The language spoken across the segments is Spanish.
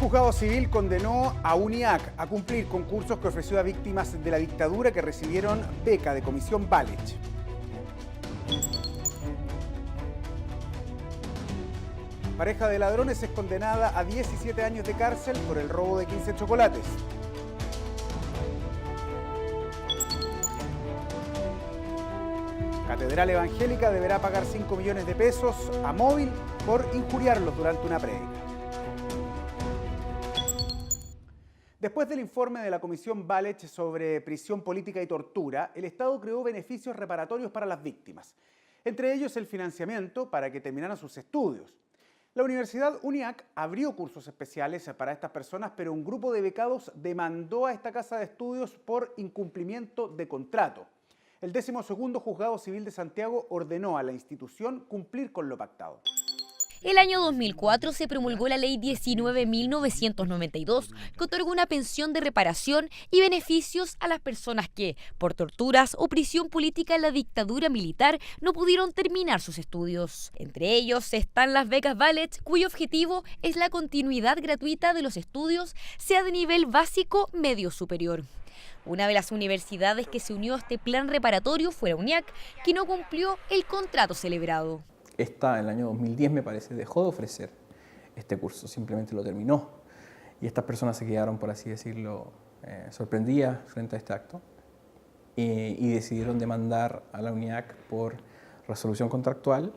juzgado civil condenó a UNIAC a cumplir con cursos que ofreció a víctimas de la dictadura que recibieron beca de Comisión Balich. Pareja de ladrones es condenada a 17 años de cárcel por el robo de 15 chocolates. Catedral Evangélica deberá pagar 5 millones de pesos a Móvil por injuriarlos durante una prédica. Después del informe de la Comisión Balich sobre prisión política y tortura, el Estado creó beneficios reparatorios para las víctimas, entre ellos el financiamiento para que terminaran sus estudios. La Universidad UNIAC abrió cursos especiales para estas personas, pero un grupo de becados demandó a esta casa de estudios por incumplimiento de contrato. El 12º Juzgado Civil de Santiago ordenó a la institución cumplir con lo pactado. El año 2004 se promulgó la Ley 19.992, que otorga una pensión de reparación y beneficios a las personas que, por torturas o prisión política en la dictadura militar, no pudieron terminar sus estudios. Entre ellos están las becas Balich, cuyo objetivo es la continuidad gratuita de los estudios, sea de nivel básico, medio o superior. Una de las universidades que se unió a este plan reparatorio fue la UNIAC, que no cumplió el contrato celebrado. Esta, en el año 2010, me parece, dejó de ofrecer este curso, simplemente lo terminó. Y estas personas se quedaron, por así decirlo, sorprendidas frente a este acto y decidieron demandar a la UNIAC por resolución contractual,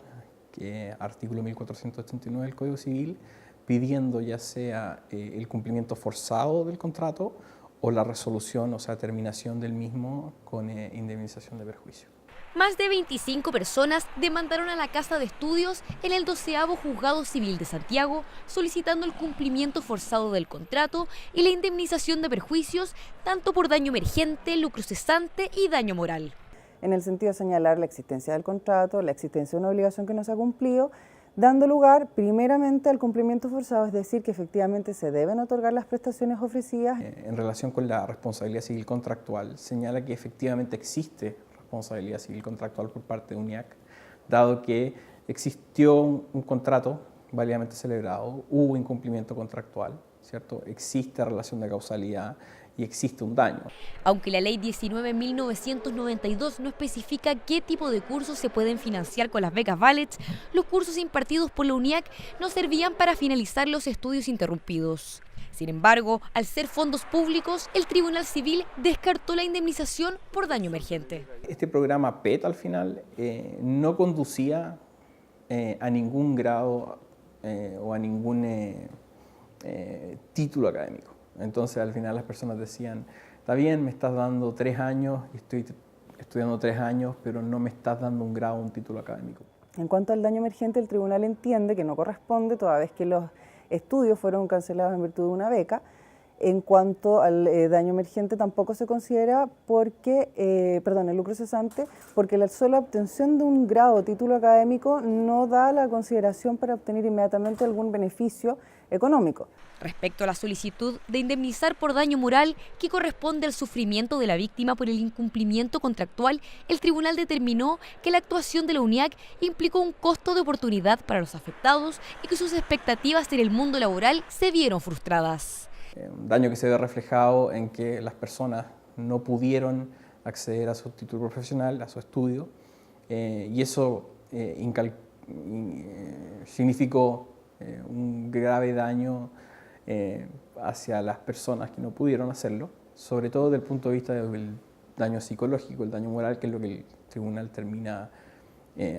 artículo 1489 del Código Civil, pidiendo ya sea el cumplimiento forzado del contrato o la resolución, o sea, terminación del mismo con indemnización de perjuicio. Más de 25 personas demandaron a la Casa de Estudios en el 12º Juzgado Civil de Santiago, solicitando el cumplimiento forzado del contrato y la indemnización de perjuicios, tanto por daño emergente, lucro cesante y daño moral. En el sentido de señalar la existencia del contrato, la existencia de una obligación que no se ha cumplido, dando lugar primeramente al cumplimiento forzado, es decir, que efectivamente se deben otorgar las prestaciones ofrecidas. En relación con la responsabilidad civil contractual, señala que efectivamente existe responsabilidad civil contractual por parte de UNIAC, dado que existió un contrato válidamente celebrado, hubo incumplimiento contractual, ¿cierto? Existe relación de causalidad y existe un daño. Aunque la Ley 19.992 no especifica qué tipo de cursos se pueden financiar con las becas Balich, los cursos impartidos por la UNIAC no servían para finalizar los estudios interrumpidos. Sin embargo, al ser fondos públicos, el Tribunal Civil descartó la indemnización por daño emergente. Este programa PET al final no conducía a ningún grado o a ningún título académico. Entonces al final las personas decían, está bien, me estás dando 3 años y estoy estudiando 3 años, pero no me estás dando un grado o un título académico. En cuanto al daño emergente, el tribunal entiende que no corresponde, toda vez que los estudios fueron cancelados en virtud de una beca. En cuanto al daño emergente tampoco se considera porque, el lucro cesante, porque la sola obtención de un grado o título académico no da la consideración para obtener inmediatamente algún beneficio económico. Respecto a la solicitud de indemnizar por daño moral que corresponde al sufrimiento de la víctima por el incumplimiento contractual, el tribunal determinó que la actuación de la UNIAC implicó un costo de oportunidad para los afectados y que sus expectativas en el mundo laboral se vieron frustradas. Un daño que se ve reflejado en que las personas no pudieron acceder a su título profesional, a su estudio, y eso significó un grave daño hacia las personas que no pudieron hacerlo, sobre todo desde el punto de vista del daño psicológico, el daño moral, que es lo que el tribunal termina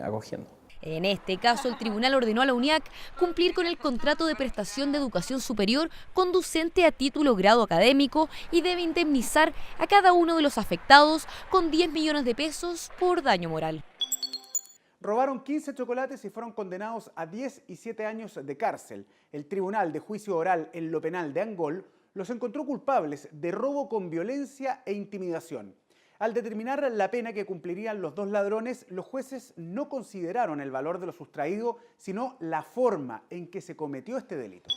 acogiendo. En este caso, el tribunal ordenó a la UNIAC cumplir con el contrato de prestación de educación superior conducente a título grado académico y debe indemnizar a cada uno de los afectados con 10 millones de pesos por daño moral. Robaron 15 chocolates y fueron condenados a 10 y 7 años de cárcel. El Tribunal de Juicio Oral en lo Penal de Angol los encontró culpables de robo con violencia e intimidación. Al determinar la pena que cumplirían los 2 ladrones, los jueces no consideraron el valor de lo sustraído, sino la forma en que se cometió este delito.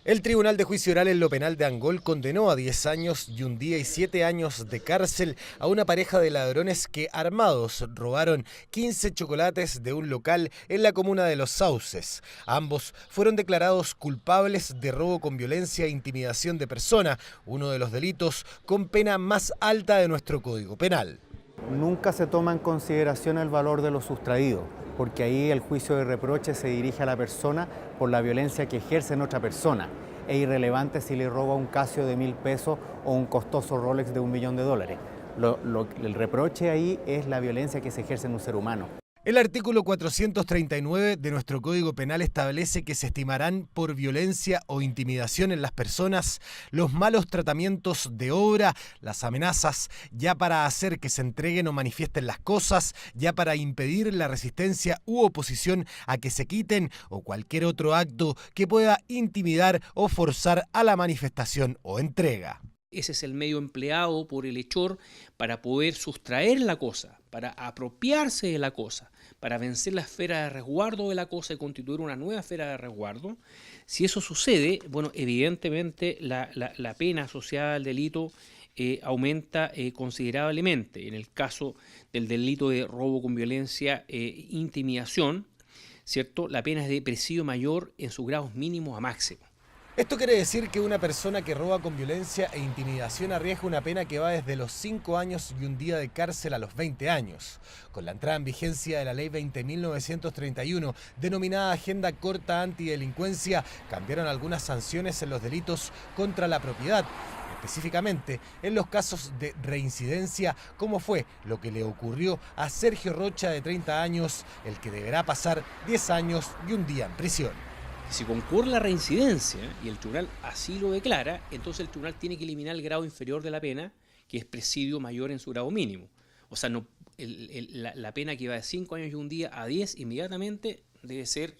El Tribunal de Juicio Oral en lo Penal de Angol condenó a 10 años y 1 día y 7 años de cárcel a una pareja de ladrones que, armados, robaron 15 chocolates de un local en la comuna de Los Sauces. Ambos fueron declarados culpables de robo con violencia e intimidación de persona, uno de los delitos con pena más alta de nuestro Código Penal. Nunca se toma en consideración el valor de lo sustraído, porque ahí el juicio de reproche se dirige a la persona por la violencia que ejerce en otra persona. Es irrelevante si le roba un Casio de 1.000 pesos o un costoso Rolex de $1 millón. El reproche ahí es la violencia que se ejerce en un ser humano. El artículo 439 de nuestro Código Penal establece que se estimarán por violencia o intimidación en las personas los malos tratamientos de obra, las amenazas, ya para hacer que se entreguen o manifiesten las cosas, ya para impedir la resistencia u oposición a que se quiten o cualquier otro acto que pueda intimidar o forzar a la manifestación o entrega. Ese es el medio empleado por el hechor para poder sustraer la cosa, para apropiarse de la cosa, para vencer la esfera de resguardo de la cosa y constituir una nueva esfera de resguardo. Si eso sucede, bueno, evidentemente la pena asociada al delito aumenta considerablemente. En el caso del delito de robo con violencia e intimidación, ¿cierto? La pena es de presidio mayor en sus grados mínimos a máximos. Esto quiere decir que una persona que roba con violencia e intimidación arriesga una pena que va desde los 5 años y 1 día de cárcel a los 20 años. Con la entrada en vigencia de la Ley 20.931, denominada Agenda Corta Antidelincuencia, cambiaron algunas sanciones en los delitos contra la propiedad, específicamente en los casos de reincidencia, como fue lo que le ocurrió a Sergio Rocha, de 30 años, el que deberá pasar 10 años y 1 día en prisión. Si concurre la reincidencia y el tribunal así lo declara, entonces el tribunal tiene que eliminar el grado inferior de la pena, que es presidio mayor en su grado mínimo. O sea, no, la pena que va de 5 años y 1 día a 10 inmediatamente debe ser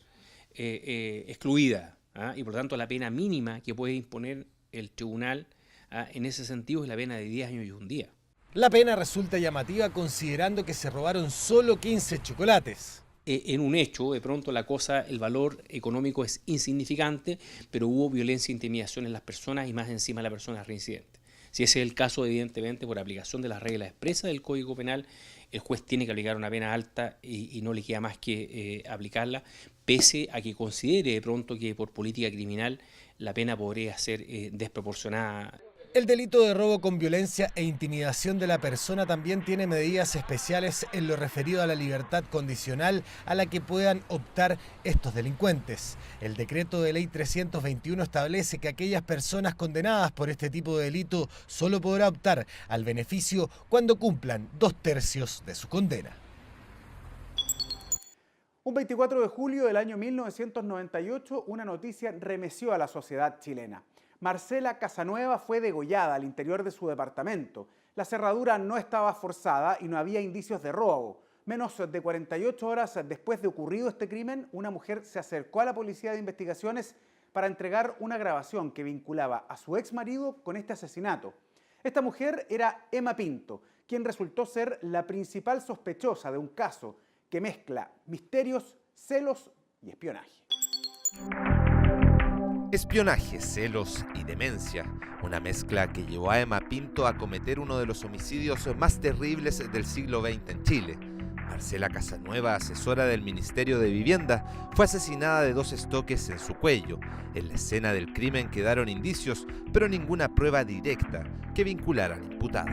excluida, ¿ah? Y por lo tanto la pena mínima que puede imponer el tribunal, ¿ah?, en ese sentido es la pena de 10 años y 1 día. La pena resulta llamativa considerando que se robaron solo 15 chocolates. En un hecho, de pronto la cosa, el valor económico es insignificante, pero hubo violencia e intimidación en las personas y más encima de la persona reincidente. Si ese es el caso, evidentemente, por aplicación de las reglas expresas del Código Penal, el juez tiene que aplicar una pena alta y no le queda más que aplicarla, pese a que considere de pronto que por política criminal la pena podría ser desproporcionada. El delito de robo con violencia e intimidación de la persona también tiene medidas especiales en lo referido a la libertad condicional a la que puedan optar estos delincuentes. El decreto de ley 321 establece que aquellas personas condenadas por este tipo de delito solo podrá optar al beneficio cuando cumplan 2/3 de su condena. Un 24 de julio del año 1998, una noticia remeció a la sociedad chilena. Marcela Casanueva fue degollada al interior de su departamento. La cerradura no estaba forzada y no había indicios de robo. Menos de 48 horas después de ocurrido este crimen, una mujer se acercó a la Policía de Investigaciones para entregar una grabación que vinculaba a su exmarido con este asesinato. Esta mujer era Emma Pinto, quien resultó ser la principal sospechosa de un caso que mezcla misterios, celos y espionaje. Espionaje, celos y demencia, una mezcla que llevó a Emma Pinto a cometer uno de los homicidios más terribles del siglo XX en Chile. Marcela Casanueva, asesora del Ministerio de Vivienda, fue asesinada de 2 estoques en su cuello. En la escena del crimen quedaron indicios, pero ninguna prueba directa que vinculara al imputado.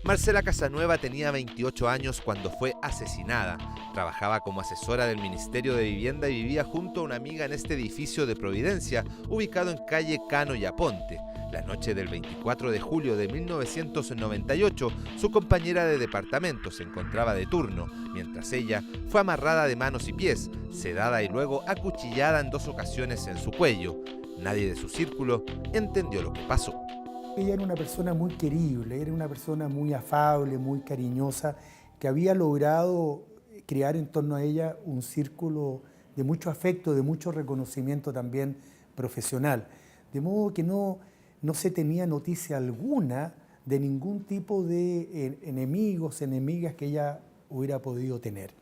Marcela Casanueva tenía 28 años cuando fue asesinada. Trabajaba como asesora del Ministerio de Vivienda y vivía junto a una amiga en este edificio de Providencia, ubicado en calle Cano y Aponte. La noche del 24 de julio de 1998, su compañera de departamento se encontraba de turno, mientras ella fue amarrada de manos y pies, sedada y luego acuchillada en 2 ocasiones en su cuello. Nadie de su círculo entendió lo que pasó. Ella era una persona muy querible, era una persona muy afable, muy cariñosa, que había logrado crear en torno a ella un círculo de mucho afecto, de mucho reconocimiento también profesional. De modo que no se tenía noticia alguna de ningún tipo de enemigos, enemigas que ella hubiera podido tener.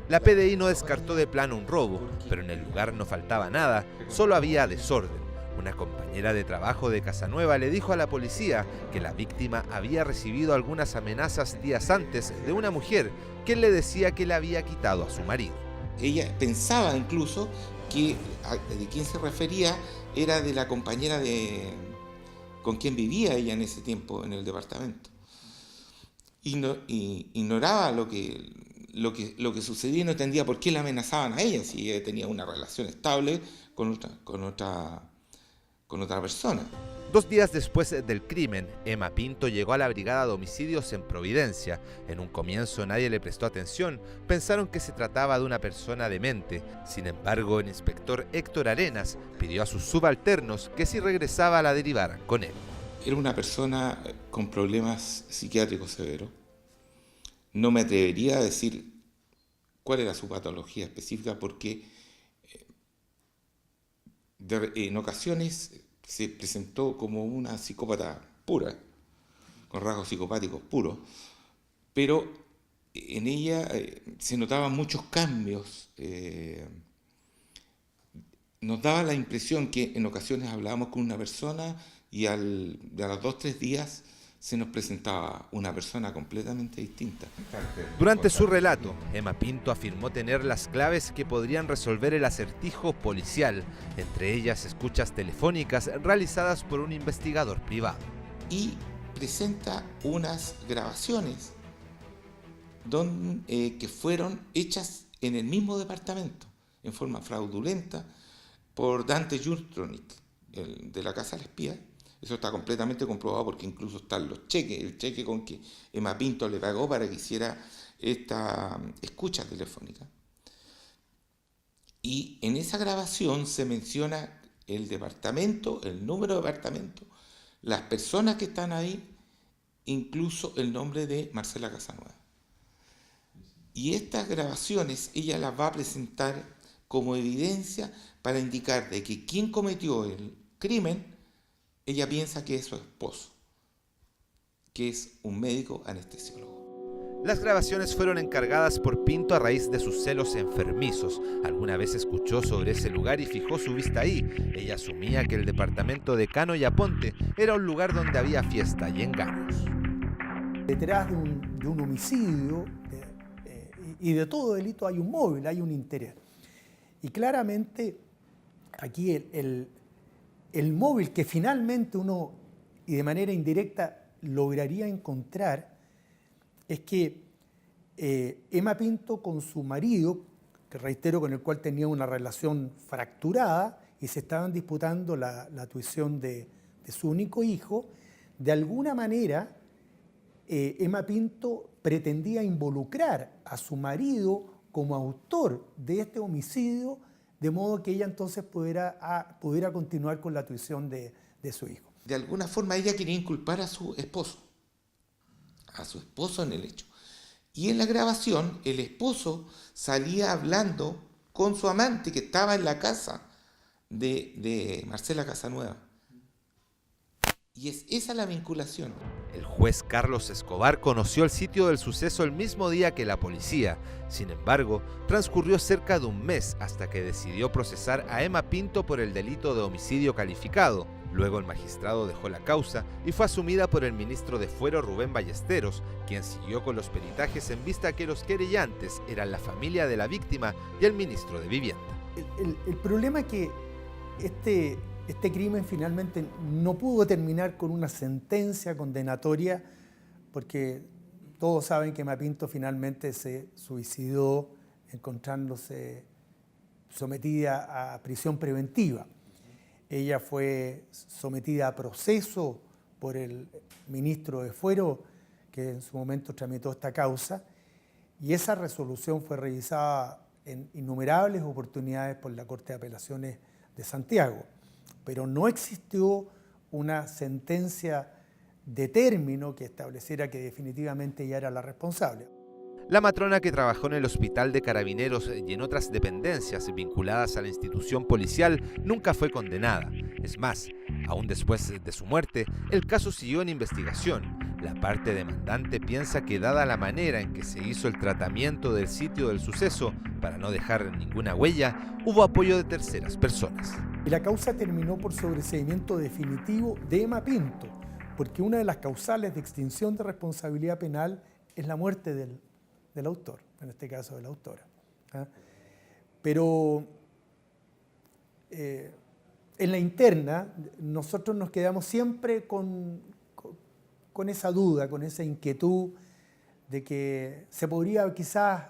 La PDI no descartó de plano un robo, pero en el lugar no faltaba nada, solo había desorden. Una compañera de trabajo de Casanueva le dijo a la policía que la víctima había recibido algunas amenazas días antes de una mujer que le decía que le había quitado a su marido. Ella pensaba incluso que de quién se refería era de la compañera con quien vivía ella en ese tiempo en el departamento. Ignoraba lo que sucedía y no entendía por qué la amenazaban a ella si ella tenía una relación estable con otra persona. 2 días después del crimen, Emma Pinto llegó a la brigada de homicidios en Providencia. En un comienzo nadie le prestó atención, pensaron que se trataba de una persona demente. Sin embargo, el inspector Héctor Arenas pidió a sus subalternos que si regresaba la derivaran con él. Era una persona con problemas psiquiátricos severos. No me atrevería a decir cuál era su patología específica porque en ocasiones se presentó como una psicópata pura, con rasgos psicopáticos puros, pero en ella se notaban muchos cambios. Nos daba la impresión que en ocasiones hablábamos con una persona y a los 2-3 días se nos presentaba una persona completamente distinta. Durante su relato, Emma Pinto afirmó tener las claves que podrían resolver el acertijo policial, entre ellas escuchas telefónicas realizadas por un investigador privado. Y presenta unas grabaciones que fueron hechas en el mismo departamento, en forma fraudulenta, por Dante Jurtronic, de la Casa del Espía. Eso está completamente comprobado porque incluso están los cheques, el cheque con que Emma Pinto le pagó para que hiciera esta escucha telefónica. Y en esa grabación se menciona el departamento, el número de departamento, las personas que están ahí, incluso el nombre de Marcela Casanueva. Y estas grabaciones ella las va a presentar como evidencia para indicar de que quien cometió el crimen, ella piensa que es su esposo, que es un médico anestesiólogo. Las grabaciones fueron encargadas por Pinto a raíz de sus celos enfermizos. Alguna vez escuchó sobre ese lugar y fijó su vista ahí. Ella asumía que el departamento de Cano y Aponte era un lugar donde había fiesta y engaños. Detrás de un homicidio y de todo delito hay un móvil, hay un interés. Y claramente aquí el móvil que finalmente uno, y de manera indirecta, lograría encontrar, es que Emma Pinto con su marido, que reitero con el cual tenía una relación fracturada, y se estaban disputando la tuición de su único hijo, de alguna manera Emma Pinto pretendía involucrar a su marido como autor de este homicidio, de modo que ella entonces pudiera continuar con la tuición de su hijo. De alguna forma ella quería inculpar a su esposo en el hecho. Y en la grabación el esposo salía hablando con su amante que estaba en la casa de Marcela Casanueva. Y es esa la vinculación. El juez Carlos Escobar conoció el sitio del suceso el mismo día que la policía. Sin embargo, transcurrió cerca de un mes hasta que decidió procesar a Emma Pinto por el delito de homicidio calificado. Luego el magistrado dejó la causa y fue asumida por el ministro de Fuero Rubén Ballesteros, quien siguió con los peritajes en vista que los querellantes eran la familia de la víctima y el ministro de Vivienda. El problema es que este crimen finalmente no pudo terminar con una sentencia condenatoria porque todos saben que Emma Pinto finalmente se suicidó encontrándose sometida a prisión preventiva. Ella fue sometida a proceso por el ministro de Fuero, que en su momento tramitó esta causa, y esa resolución fue revisada en innumerables oportunidades por la Corte de Apelaciones de Santiago, pero no existió una sentencia de término que estableciera que definitivamente ella era la responsable. La matrona que trabajó en el Hospital de Carabineros y en otras dependencias vinculadas a la institución policial nunca fue condenada. Es más, aún después de su muerte, el caso siguió en investigación. La parte demandante piensa que dada la manera en que se hizo el tratamiento del sitio del suceso, para no dejar ninguna huella, hubo apoyo de terceras personas. Y la causa terminó por sobreseimiento definitivo de Emma Pinto, porque una de las causales de extinción de responsabilidad penal es la muerte del autor, en este caso de la autora. Pero en la interna nosotros nos quedamos siempre con esa duda, con esa inquietud de que se podría quizás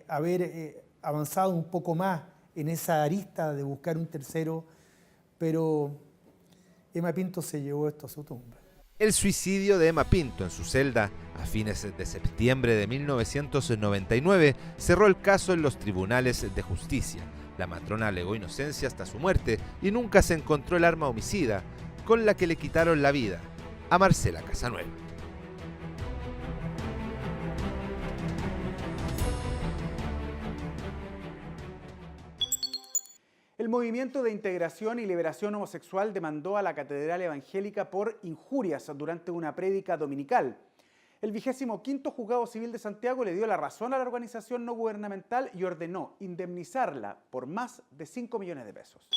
haber avanzado un poco más en esa arista de buscar un tercero, pero Emma Pinto se llevó esto a su tumba. El suicidio de Emma Pinto en su celda a fines de septiembre de 1999 cerró el caso en los tribunales de justicia. La matrona alegó inocencia hasta su muerte y nunca se encontró el arma homicida con la que le quitaron la vida a Marcela Casanueva. El Movimiento de Integración y Liberación Homosexual demandó a la Catedral Evangélica por injurias durante una prédica dominical. El 25º Juzgado Civil de Santiago le dio la razón a la organización no gubernamental y ordenó indemnizarla por más de 5 millones de pesos.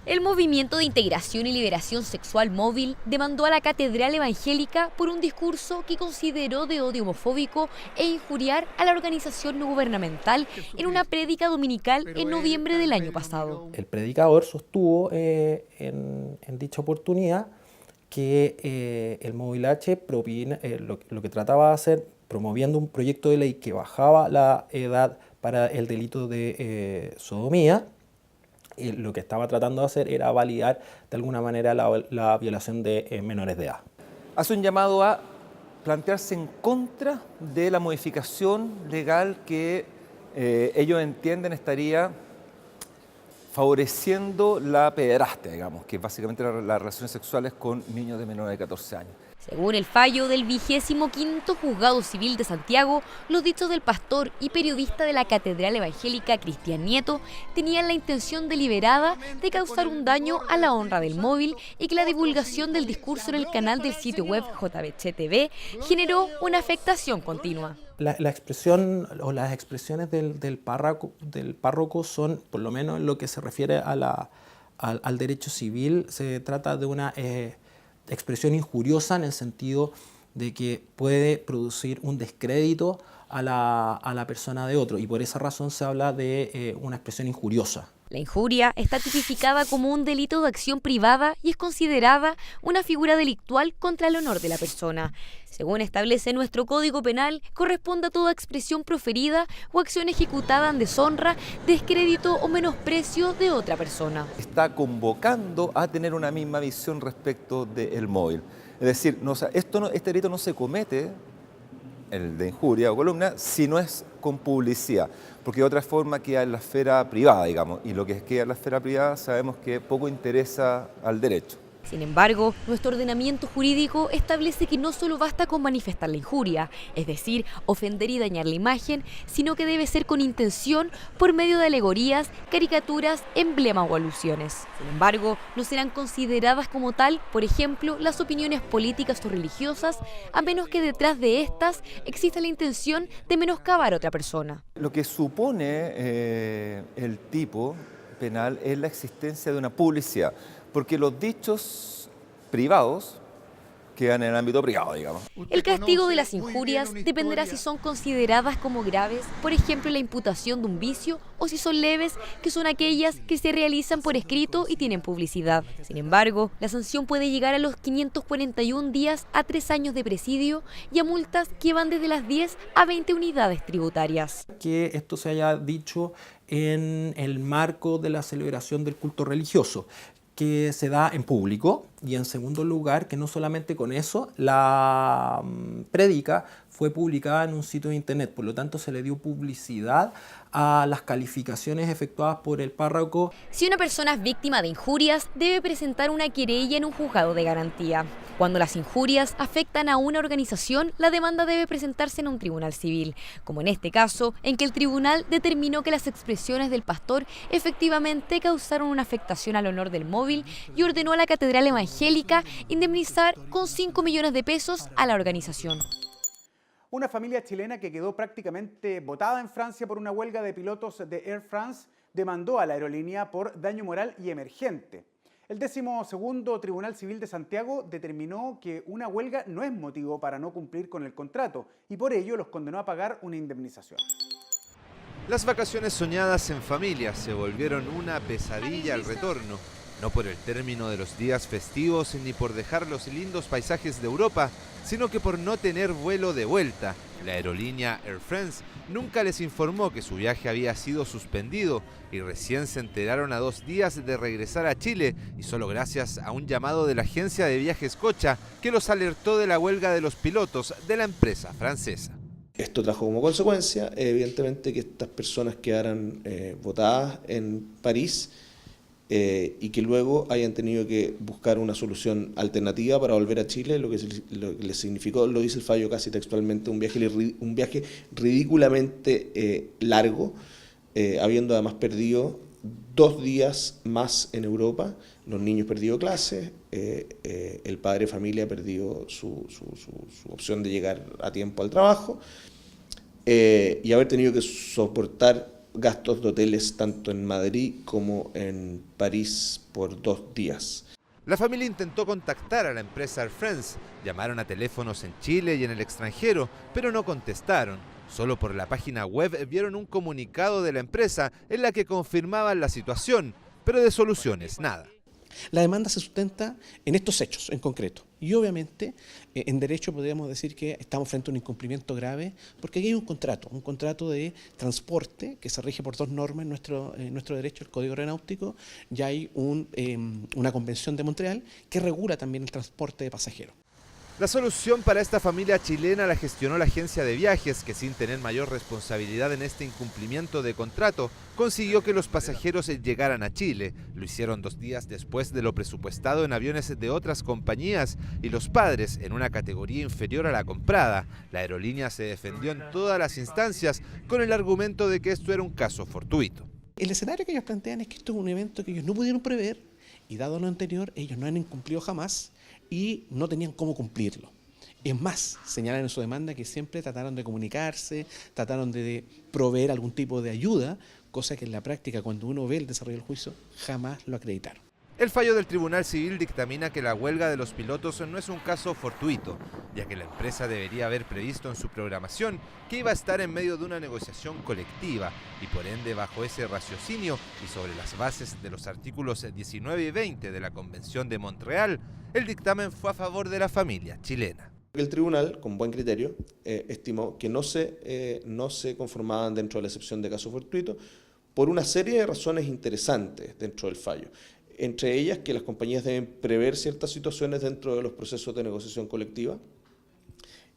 El Movimiento de Integración y Liberación Sexual Móvil demandó a la Catedral Evangélica por un discurso que consideró de odio homofóbico e injuriar a la organización no gubernamental en una prédica dominical en noviembre del año pasado. El predicador sostuvo en dicha oportunidad que el Móvil H lo que trataba de hacer, promoviendo un proyecto de ley que bajaba la edad para el delito de sodomía, lo que estaba tratando de hacer era validar de alguna manera la violación de menores de edad. Hace un llamado a plantearse en contra de la modificación legal que ellos entienden estaría favoreciendo la pederastia, digamos, que es básicamente las relaciones sexuales con niños de menores de 14 años. Según el fallo del 25º Juzgado Civil de Santiago, los dichos del pastor y periodista de la Catedral Evangélica Cristian Nieto tenían la intención deliberada de causar un daño a la honra del móvil y que la divulgación del discurso en el canal del sitio web JBC TV generó una afectación continua. La expresión o las expresiones del párroco son, por lo menos en lo que se refiere al derecho civil, se trata de una expresión injuriosa en el sentido de que puede producir un descrédito a la persona de otro, y por esa razón se habla de una expresión injuriosa. La injuria está tipificada como un delito de acción privada y es considerada una figura delictual contra el honor de la persona. Según establece nuestro Código Penal, corresponde a toda expresión proferida o acción ejecutada en deshonra, descrédito o menosprecio de otra persona. Está convocando a tener una misma visión respecto del móvil. Es decir, este delito no se comete, el de injuria o columna, si no es con publicidad, porque de otra forma queda en la esfera privada, digamos, y lo que queda en la esfera privada sabemos que poco interesa al derecho. Sin embargo, nuestro ordenamiento jurídico establece que no solo basta con manifestar la injuria, es decir, ofender y dañar la imagen, sino que debe ser con intención por medio de alegorías, caricaturas, emblemas o alusiones. Sin embargo, no serán consideradas como tal, por ejemplo, las opiniones políticas o religiosas, a menos que detrás de estas exista la intención de menoscabar a otra persona. Lo que supone el tipo penal es la existencia de una publicidad, porque los dichos privados quedan en el ámbito privado, digamos. El castigo de las injurias dependerá si son consideradas como graves, por ejemplo la imputación de un vicio, o si son leves, que son aquellas que se realizan por escrito y tienen publicidad. Sin embargo, la sanción puede llegar a los 541 días a 3 años de presidio y a multas que van desde las 10 a 20 unidades tributarias. Que esto se haya dicho en el marco de la celebración del culto religioso, que se da en público, y en segundo lugar que no solamente con eso, la prédica fue publicada en un sitio de internet, por lo tanto se le dio publicidad a las calificaciones efectuadas por el párroco. Si una persona es víctima de injurias, debe presentar una querella en un juzgado de garantía. Cuando las injurias afectan a una organización, la demanda debe presentarse en un tribunal civil, como en este caso, en que el tribunal determinó que las expresiones del pastor efectivamente causaron una afectación al honor del móvil y ordenó a la Catedral Evangélica indemnizar con 5 millones de pesos a la organización. Una familia chilena que quedó prácticamente botada en Francia por una huelga de pilotos de Air France demandó a la aerolínea por daño moral y emergente. El 12º Tribunal Civil de Santiago determinó que una huelga no es motivo para no cumplir con el contrato y por ello los condenó a pagar una indemnización. Las vacaciones soñadas en familia se volvieron una pesadilla al retorno. No por el término de los días festivos ni por dejar los lindos paisajes de Europa, sino que por no tener vuelo de vuelta. La aerolínea Air France nunca les informó que su viaje había sido suspendido y recién se enteraron a 2 días de regresar a Chile y solo gracias a un llamado de la agencia de viajes Cocha que los alertó de la huelga de los pilotos de la empresa francesa. Esto trajo como consecuencia, evidentemente, que estas personas quedaran botadas en París y que luego hayan tenido que buscar una solución alternativa para volver a Chile, lo que les significó, lo dice el fallo casi textualmente, un viaje ridículamente largo, habiendo además perdido 2 días más en Europa, los niños perdido clases, el padre de familia perdió su opción de llegar a tiempo al trabajo y haber tenido que soportar gastos de hoteles tanto en Madrid como en París por 2 días. La familia intentó contactar a la empresa Air France, llamaron a teléfonos en Chile y en el extranjero, pero no contestaron. Solo por la página web vieron un comunicado de la empresa en la que confirmaban la situación, pero de soluciones nada. La demanda se sustenta en estos hechos en concreto. Y obviamente, en derecho podríamos decir que estamos frente a un incumplimiento grave, porque aquí hay un contrato de transporte que se rige por 2 normas en nuestro derecho, el Código Aeronáutico, y hay una convención de Montreal que regula también el transporte de pasajeros. La solución para esta familia chilena la gestionó la agencia de viajes, que sin tener mayor responsabilidad en este incumplimiento de contrato, consiguió que los pasajeros llegaran a Chile. Lo hicieron 2 días después de lo presupuestado en aviones de otras compañías y los padres en una categoría inferior a la comprada. La aerolínea se defendió en todas las instancias con el argumento de que esto era un caso fortuito. El escenario que ellos plantean es que esto es un evento que ellos no pudieron prever y dado lo anterior, ellos no han incumplido jamás y no tenían cómo cumplirlo. Es más, señalan en su demanda que siempre trataron de comunicarse, trataron de proveer algún tipo de ayuda, cosa que en la práctica, cuando uno ve el desarrollo del juicio, jamás lo acreditaron. El fallo del Tribunal Civil dictamina que la huelga de los pilotos no es un caso fortuito, ya que la empresa debería haber previsto en su programación que iba a estar en medio de una negociación colectiva y por ende bajo ese raciocinio y sobre las bases de los artículos 19 y 20 de la Convención de Montreal, el dictamen fue a favor de la familia chilena. El tribunal, con buen criterio, estimó que no se conformaban dentro de la excepción de caso fortuito por una serie de razones interesantes dentro del fallo. Entre ellas, que las compañías deben prever ciertas situaciones dentro de los procesos de negociación colectiva.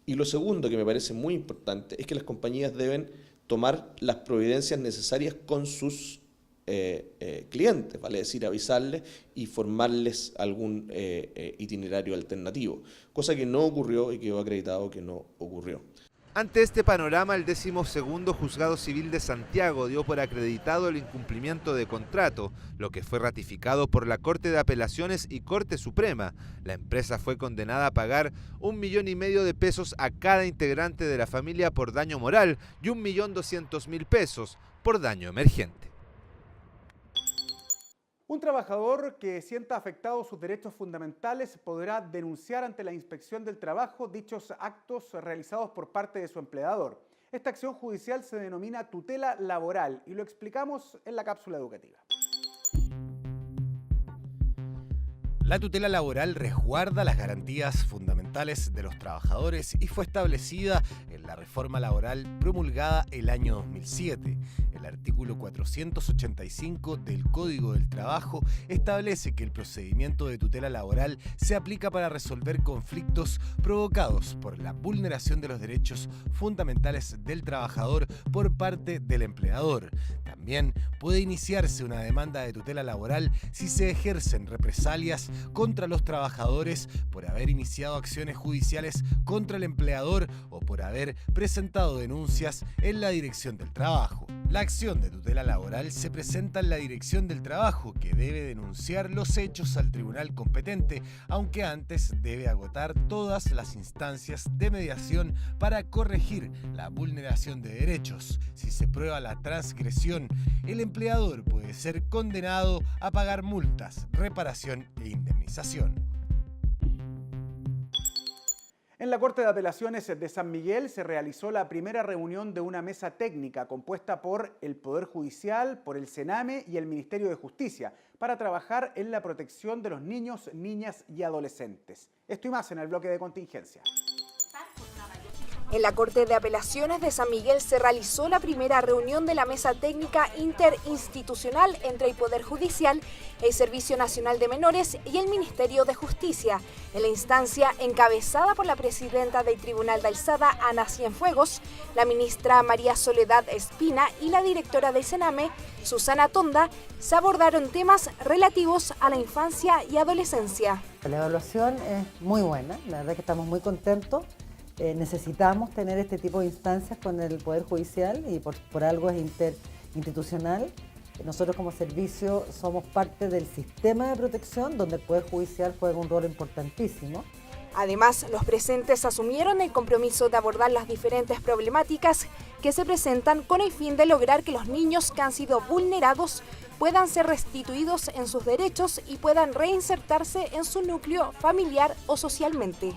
Y lo segundo, que me parece muy importante, es que las compañías deben tomar las providencias necesarias con sus clientes, vale decir, avisarles y formarles algún itinerario alternativo, cosa que no ocurrió y quedó acreditado que no ocurrió. Ante este panorama, el 12º Juzgado Civil de Santiago dio por acreditado el incumplimiento de contrato, lo que fue ratificado por la Corte de Apelaciones y Corte Suprema. La empresa fue condenada a pagar 1,5 millones de pesos a cada integrante de la familia por daño moral y 1.200.000 pesos por daño emergente. Un trabajador que sienta afectados sus derechos fundamentales podrá denunciar ante la Inspección del Trabajo dichos actos realizados por parte de su empleador. Esta acción judicial se denomina tutela laboral y lo explicamos en la cápsula educativa. La tutela laboral resguarda las garantías fundamentales de los trabajadores y fue establecida en la reforma laboral promulgada el año 2007. El artículo artículo 485 del Código del Trabajo establece que el procedimiento de tutela laboral se aplica para resolver conflictos provocados por la vulneración de los derechos fundamentales del trabajador por parte del empleador. También puede iniciarse una demanda de tutela laboral si se ejercen represalias contra los trabajadores por haber iniciado acciones judiciales contra el empleador o por haber presentado denuncias en la Dirección del Trabajo. La acción de tutela laboral se presenta en la Dirección del Trabajo, que debe denunciar los hechos al tribunal competente, aunque antes debe agotar todas las instancias de mediación para corregir la vulneración de derechos. Si se prueba la transgresión, el empleador puede ser condenado a pagar multas, reparación e indemnización. En la Corte de Apelaciones de San Miguel se realizó la primera reunión de una mesa técnica compuesta por el Poder Judicial, por el Sename y el Ministerio de Justicia para trabajar en la protección de los niños, niñas y adolescentes. Esto y más en el bloque de contingencia. En la Corte de Apelaciones de San Miguel se realizó la primera reunión de la Mesa Técnica Interinstitucional entre el Poder Judicial, el Servicio Nacional de Menores y el Ministerio de Justicia. En la instancia, encabezada por la presidenta del Tribunal de Alzada, Ana Cienfuegos, la ministra María Soledad Espina y la directora del Sename, Susana Tonda, se abordaron temas relativos a la infancia y adolescencia. La evaluación es muy buena, la verdad que estamos muy contentos. Necesitamos tener este tipo de instancias con el Poder Judicial y por algo es interinstitucional. Nosotros como servicio somos parte del sistema de protección donde el Poder Judicial juega un rol importantísimo. Además, los presentes asumieron el compromiso de abordar las diferentes problemáticas que se presentan con el fin de lograr que los niños que han sido vulnerados puedan ser restituidos en sus derechos y puedan reinsertarse en su núcleo familiar o socialmente.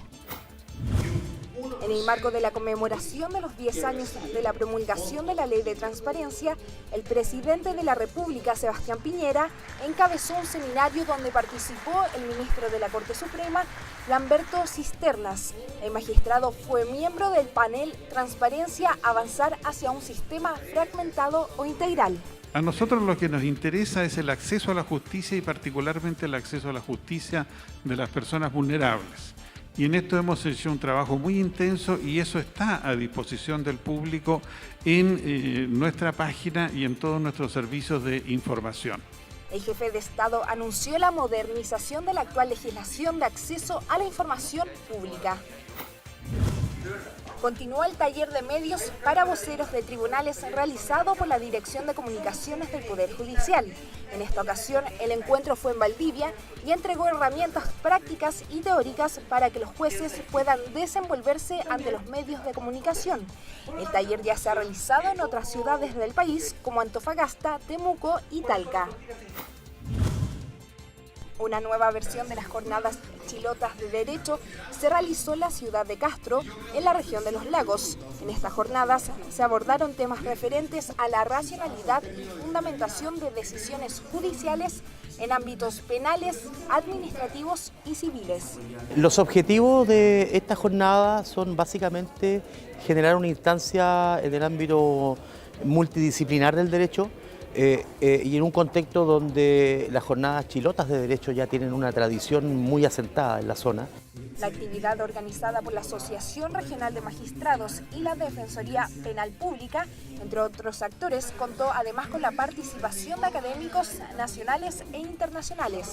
En el marco de la conmemoración de los 10 años de la promulgación de la Ley de Transparencia, el presidente de la República, Sebastián Piñera, encabezó un seminario donde participó el ministro de la Corte Suprema, Lamberto Cisternas. El magistrado fue miembro del panel Transparencia, avanzar hacia un sistema fragmentado o integral. A nosotros lo que nos interesa es el acceso a la justicia y particularmente el acceso a la justicia de las personas vulnerables. Y en esto hemos hecho un trabajo muy intenso y eso está a disposición del público en nuestra página y en todos nuestros servicios de información. El jefe de Estado anunció la modernización de la actual legislación de acceso a la información pública. Continúa el taller de medios para voceros de tribunales realizado por la Dirección de Comunicaciones del Poder Judicial. En esta ocasión, el encuentro fue en Valdivia y entregó herramientas prácticas y teóricas para que los jueces puedan desenvolverse ante los medios de comunicación. El taller ya se ha realizado en otras ciudades del país como Antofagasta, Temuco y Talca. Una nueva versión de las jornadas chilotas de derecho se realizó en la ciudad de Castro, en la región de los lagos. En estas jornadas se abordaron temas referentes a la racionalidad y fundamentación de decisiones judiciales en ámbitos penales, administrativos y civiles. Los objetivos de esta jornada son básicamente generar una instancia en el ámbito multidisciplinar del derecho, y en un contexto donde las jornadas chilotas de derecho ya tienen una tradición muy asentada en la zona. La actividad organizada por la Asociación Regional de Magistrados y la Defensoría Penal Pública, entre otros actores, contó además con la participación de académicos nacionales e internacionales.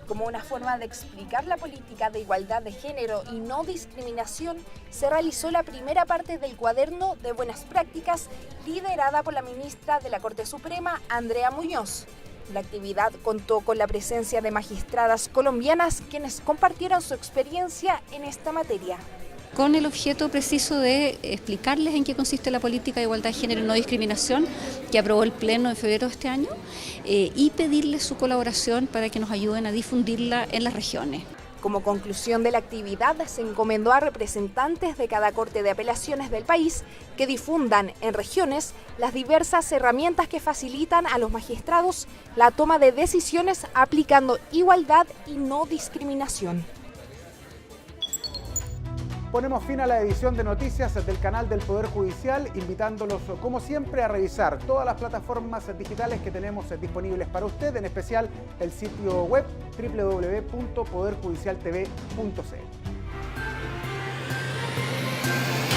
Como una forma de explicar la política de igualdad de género y no discriminación, se realizó la primera parte del cuaderno de buenas prácticas liderada por la ministra de la Corte Suprema, Andrea Muñoz. La actividad contó con la presencia de magistradas colombianas quienes compartieron su experiencia en esta materia. Con el objeto preciso de explicarles en qué consiste la política de igualdad de género y no discriminación que aprobó el Pleno de febrero de este año y pedirles su colaboración para que nos ayuden a difundirla en las regiones. Como conclusión de la actividad, se encomendó a representantes de cada Corte de Apelaciones del país que difundan en regiones las diversas herramientas que facilitan a los magistrados la toma de decisiones aplicando igualdad y no discriminación. Ponemos fin a la edición de noticias del canal del Poder Judicial, invitándolos, como siempre, a revisar todas las plataformas digitales que tenemos disponibles para usted, en especial el sitio web www.poderjudicialtv.cl.